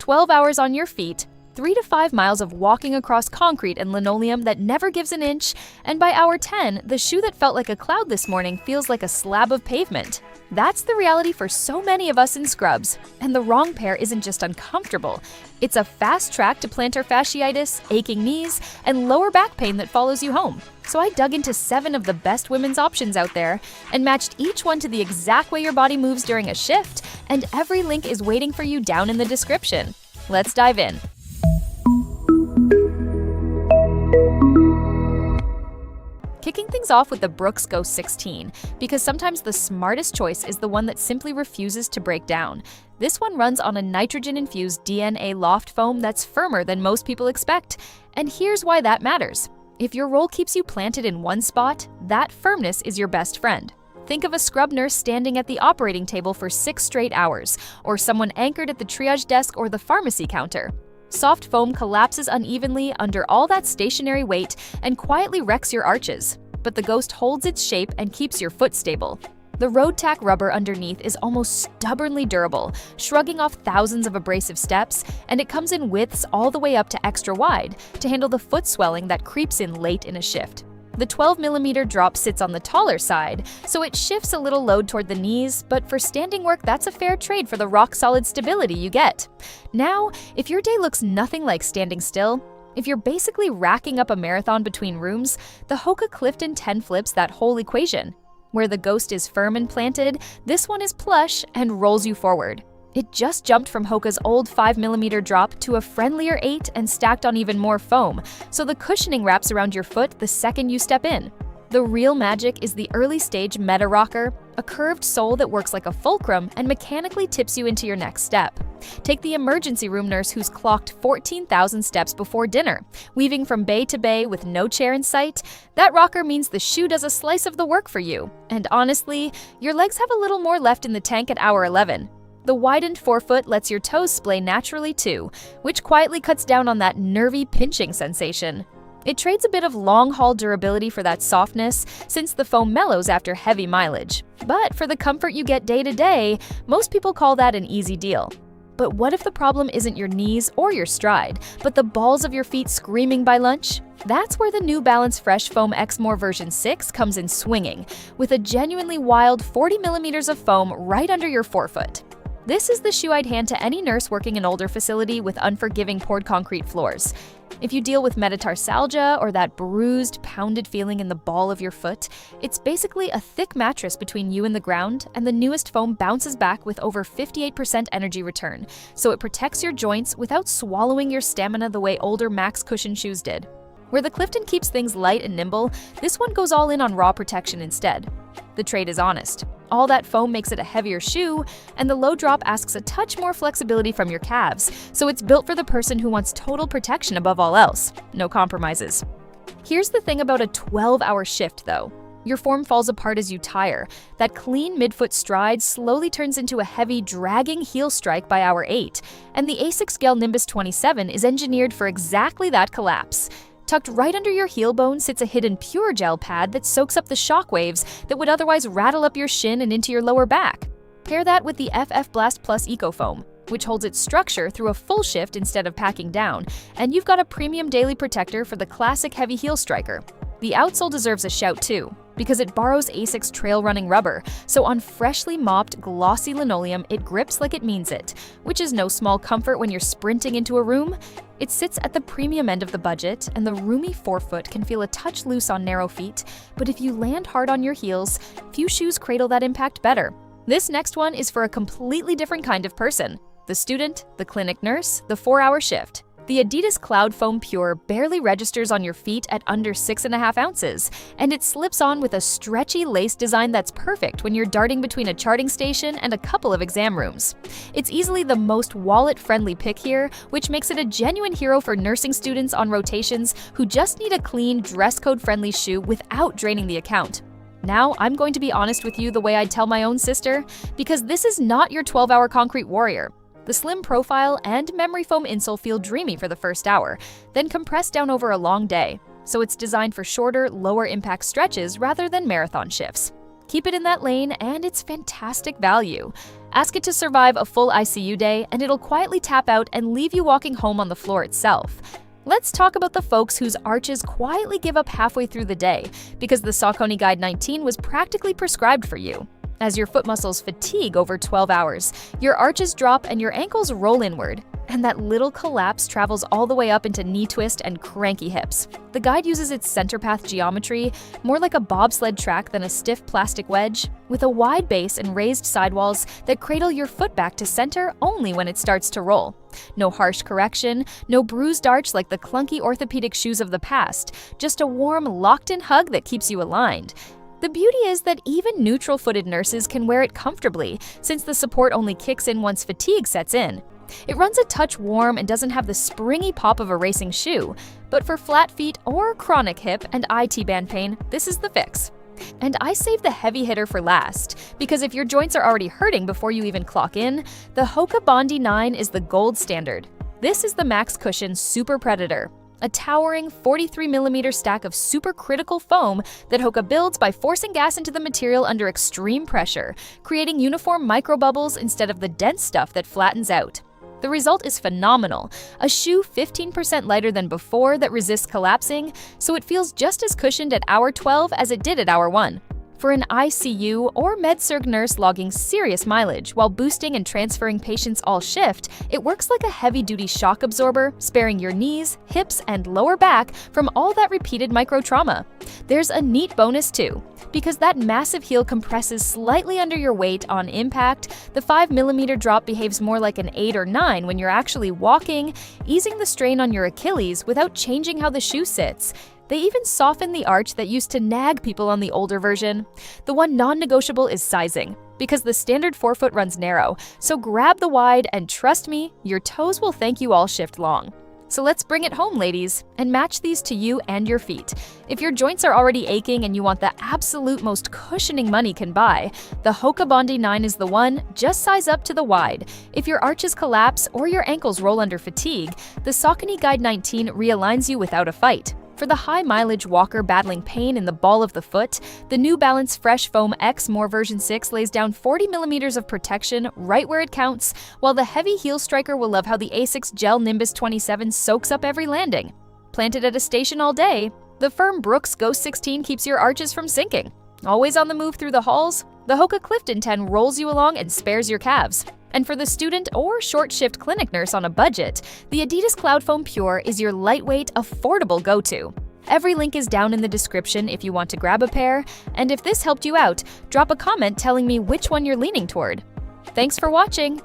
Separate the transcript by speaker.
Speaker 1: 12 hours on your feet, 3 to 5 miles of walking across concrete and linoleum that never gives an inch, and by hour 10, the shoe that felt like a cloud this morning feels like a slab of pavement. That's the reality for so many of us in scrubs. And the wrong pair isn't just uncomfortable. It's a fast track to plantar fasciitis, aching knees, and lower back pain that follows you home. So I dug into 7 of the best women's options out there and matched each one to the exact way your body moves during a shift, and every link is waiting for you down in the description. Let's dive in. Kicking things off with the Brooks Go 16, because sometimes the smartest choice is the one that simply refuses to break down. This one runs on a nitrogen-infused DNA loft foam that's firmer than most people expect. And here's why that matters. If your roll keeps you planted in one spot, that firmness is your best friend. Think of a scrub nurse standing at the operating table for 6 straight hours, or someone anchored at the triage desk or the pharmacy counter. Soft foam collapses unevenly under all that stationary weight and quietly wrecks your arches, but the Ghost holds its shape and keeps your foot stable. The road tack rubber underneath is almost stubbornly durable, shrugging off thousands of abrasive steps, and it comes in widths all the way up to extra wide to handle the foot swelling that creeps in late in a shift. The 12mm drop sits on the taller side, so it shifts a little load toward the knees, but for standing work, that's a fair trade for the rock-solid stability you get. Now, if your day looks nothing like standing still, if you're basically racking up a marathon between rooms, the Hoka Clifton 10 flips that whole equation. Where the Ghost is firm and planted, this one is plush and rolls you forward. It just jumped from Hoka's old 5mm drop to a friendlier 8 and stacked on even more foam, so the cushioning wraps around your foot the second you step in. The real magic is the early-stage Meta Rocker, a curved sole that works like a fulcrum and mechanically tips you into your next step. Take the emergency room nurse who's clocked 14,000 steps before dinner, weaving from bay to bay with no chair in sight. That rocker means the shoe does a slice of the work for you. And honestly, your legs have a little more left in the tank at hour 11. The widened forefoot lets your toes splay naturally too, which quietly cuts down on that nervy pinching sensation. It trades a bit of long-haul durability for that softness, since the foam mellows after heavy mileage. But for the comfort you get day to day, most people call that an easy deal. But what if the problem isn't your knees or your stride, but the balls of your feet screaming by lunch? That's where the New Balance Fresh Foam X More version 6 comes in swinging, with a genuinely wild 40mm of foam right under your forefoot. This is the shoe I'd hand to any nurse working in an older facility with unforgiving poured concrete floors. If you deal with metatarsalgia or that bruised, pounded feeling in the ball of your foot, it's basically a thick mattress between you and the ground, and the newest foam bounces back with over 58% energy return, so it protects your joints without swallowing your stamina the way older max cushion shoes did. Where the Clifton keeps things light and nimble, this one goes all in on raw protection instead. The trade is honest. All that foam makes it a heavier shoe, and the low drop asks a touch more flexibility from your calves, so it's built for the person who wants total protection above all else. No compromises. Here's the thing about a 12-hour shift, though. Your form falls apart as you tire. That clean midfoot stride slowly turns into a heavy, dragging heel strike by hour 8, and the Asics Gel-Nimbus 27 is engineered for exactly that collapse. Tucked right under your heel bone sits a hidden pure gel pad that soaks up the shock waves that would otherwise rattle up your shin and into your lower back. Pair that with the FF Blast Plus EcoFoam, which holds its structure through a full shift instead of packing down, and you've got a premium daily protector for the classic heavy heel striker. The outsole deserves a shout too, because it borrows Asics trail running rubber, so on freshly mopped, glossy linoleum, it grips like it means it, which is no small comfort when you're sprinting into a room. It sits at the premium end of the budget, and the roomy forefoot can feel a touch loose on narrow feet, but if you land hard on your heels, few shoes cradle that impact better. This next one is for a completely different kind of person: the student, the clinic nurse, the 4-hour shift. The Adidas Cloud Foam Pure barely registers on your feet at under 6.5 ounces, and it slips on with a stretchy lace design that's perfect when you're darting between a charting station and a couple of exam rooms. It's easily the most wallet-friendly pick here, which makes it a genuine hero for nursing students on rotations who just need a clean, dress code-friendly shoe without draining the account. Now, I'm going to be honest with you the way I'd tell my own sister, because this is not your 12-hour concrete warrior. The slim profile and memory foam insole feel dreamy for the first hour, then compress down over a long day, so it's designed for shorter, lower-impact stretches rather than marathon shifts. Keep it in that lane, and it's fantastic value. Ask it to survive a full ICU day, and it'll quietly tap out and leave you walking home on the floor itself. Let's talk about the folks whose arches quietly give up halfway through the day, because the Saucony Guide 19 was practically prescribed for you. As your foot muscles fatigue over 12 hours, your arches drop and your ankles roll inward, and that little collapse travels all the way up into knee twist and cranky hips. The Guide uses its center path geometry, more like a bobsled track than a stiff plastic wedge, with a wide base and raised sidewalls that cradle your foot back to center only when it starts to roll. No harsh correction, no bruised arch like the clunky orthopedic shoes of the past, just a warm, locked-in hug that keeps you aligned. The beauty is that even neutral-footed nurses can wear it comfortably, since the support only kicks in once fatigue sets in. It runs a touch warm and doesn't have the springy pop of a racing shoe, but for flat feet or chronic hip and IT band pain, this is the fix. And I saved the heavy hitter for last, because if your joints are already hurting before you even clock in, the Hoka Bondi 9 is the gold standard. This is the Max Cushion Super Predator, a towering 43mm stack of supercritical foam that Hoka builds by forcing gas into the material under extreme pressure, creating uniform microbubbles instead of the dense stuff that flattens out. The result is phenomenal, a shoe 15% lighter than before that resists collapsing, so it feels just as cushioned at hour 12 as it did at hour 1. For an ICU or med-surg nurse logging serious mileage while boosting and transferring patients all shift, it works like a heavy-duty shock absorber, sparing your knees, hips, and lower back from all that repeated micro-trauma. There's a neat bonus too. Because that massive heel compresses slightly under your weight on impact, the 5mm drop behaves more like an 8 or 9 when you're actually walking, easing the strain on your Achilles without changing how the shoe sits. They even soften the arch that used to nag people on the older version. The one non-negotiable is sizing, because the standard forefoot runs narrow, so grab the wide and trust me, your toes will thank you all shift long. So let's bring it home, ladies, and match these to you and your feet. If your joints are already aching and you want the absolute most cushioning money can buy, the Hoka Bondi 9 is the one. Just size up to the wide. If your arches collapse or your ankles roll under fatigue, the Saucony Guide 19 realigns you without a fight. For the high-mileage walker battling pain in the ball of the foot, the New Balance Fresh Foam X More version 6 lays down 40mm of protection right where it counts, while the heavy heel striker will love how the Asics Gel-Nimbus 27 soaks up every landing. Planted at a station all day, the firm Brooks Ghost 16 keeps your arches from sinking. Always on the move through the halls, the Hoka Clifton 10 rolls you along and spares your calves. And for the student or short-shift clinic nurse on a budget, the Adidas Cloud Foam Pure is your lightweight, affordable go-to. Every link is down in the description if you want to grab a pair, and if this helped you out, drop a comment telling me which one you're leaning toward. Thanks for watching!